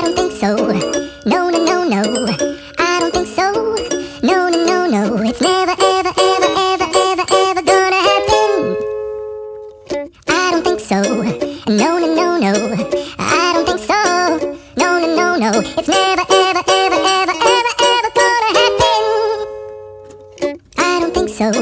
I don't think so. No, no, no, no. I don't think so. No, no, no, no. It's never, ever, ever, ever, ever, ever gonna happen. I don't think so. No, no, no, no. I don't think so. No, no, no, no. It's never, ever, ever, ever, ever, ever gonna happen. I don't think so.